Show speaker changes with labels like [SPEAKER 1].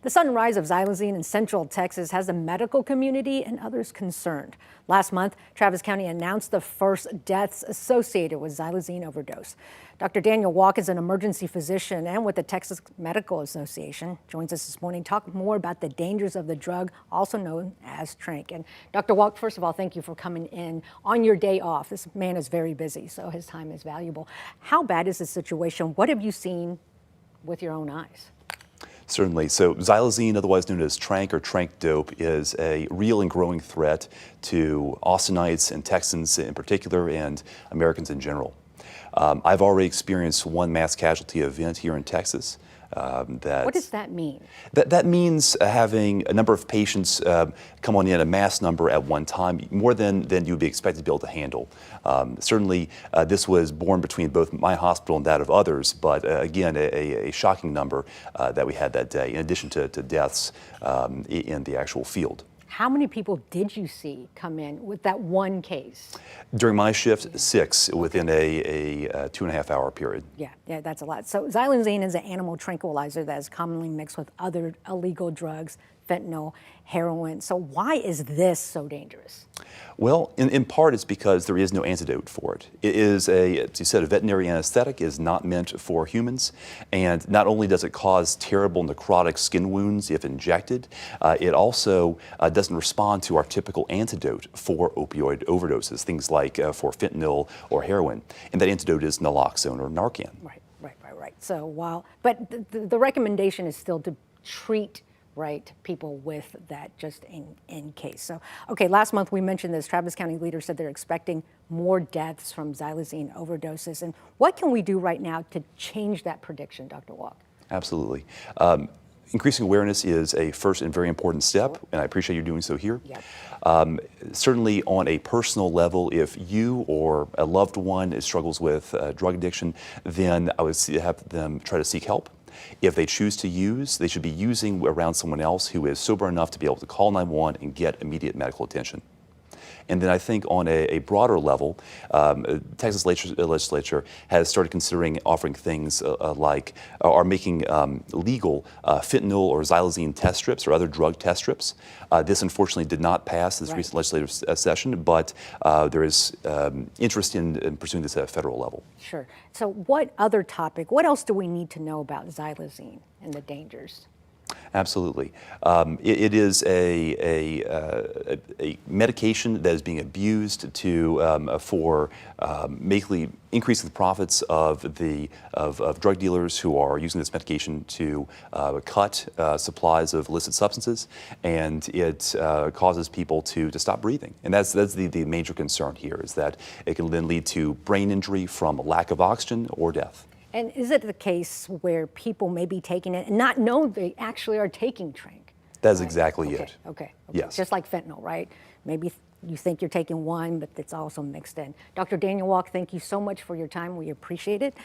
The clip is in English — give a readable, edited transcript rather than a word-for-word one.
[SPEAKER 1] The sudden rise of xylazine in Central Texas has the medical community and others concerned. Last month, Travis County announced the first deaths associated with xylazine overdose. Dr. Daniel Walk is an emergency physician and with the Texas Medical Association. Joins us this morning to talk more about the dangers of the drug, also known as tranc. And Dr. Walk, first of all, thank you for coming in on your day off. This man is very busy, so his time is valuable. How bad is the situation? What have you seen with your own eyes?
[SPEAKER 2] Certainly. So xylazine, otherwise known as tranc or tranc dope, is a real and growing threat to Austinites and Texans in particular and Americans in general. I've already experienced one mass casualty event here in Texas.
[SPEAKER 1] What does that mean?
[SPEAKER 2] That means having a number of patients come on in, a mass number at one time, more than you'd be expected to be able to handle. Certainly, this was born between both my hospital and that of others, but again, a shocking number that we had that day, in addition to deaths in the actual field.
[SPEAKER 1] How many people did you see come in with that one case?
[SPEAKER 2] During my shift, 6 within a 2.5-hour period.
[SPEAKER 1] Yeah, that's a lot. So xylazine is an animal tranquilizer that is commonly mixed with other illegal drugs, fentanyl, heroin. So why is this so dangerous?
[SPEAKER 2] Well, in part it's because there is no antidote for it. It is as you said, a veterinary anesthetic. Is not meant for humans. And not only does it cause terrible necrotic skin wounds if injected, it also doesn't respond to our typical antidote for opioid overdoses, things like for fentanyl or heroin. And that antidote is naloxone or Narcan.
[SPEAKER 1] Right. So but the recommendation is still to treat people with that just in case. So, okay, last month we mentioned this. Travis County leaders said they're expecting more deaths from xylazine overdoses. And what can we do right now to change that prediction, Dr. Walk?
[SPEAKER 2] Absolutely. Increasing awareness is a first and very important step, and I appreciate you doing so here.
[SPEAKER 1] Yep.
[SPEAKER 2] Certainly on a personal level, if you or a loved one struggles with drug addiction, then I would have them try to seek help. If they choose to use, they should be using around someone else who is sober enough to be able to call 911 and get immediate medical attention. And then I think on a broader level, Texas legislature has started considering offering things are making legal fentanyl or xylazine test strips or other drug test strips. This unfortunately did not pass this recent legislative session, but there is interest in pursuing this at a federal level.
[SPEAKER 1] Sure. So what else do we need to know about xylazine and the dangers?
[SPEAKER 2] Absolutely. It is a medication that is being abused for basically increasing the profits of drug dealers who are using this medication to cut supplies of illicit substances, and it causes people to stop breathing. And that's the major concern here, is that it can then lead to brain injury from a lack of oxygen or death.
[SPEAKER 1] And is it the case where people may be taking it and not know they actually are taking tranc?
[SPEAKER 2] That is exactly it.
[SPEAKER 1] Okay.
[SPEAKER 2] Yes.
[SPEAKER 1] Just like fentanyl, right? Maybe you think you're taking one, but it's also mixed in. Dr. Daniel Walk, thank you so much for your time. We appreciate it.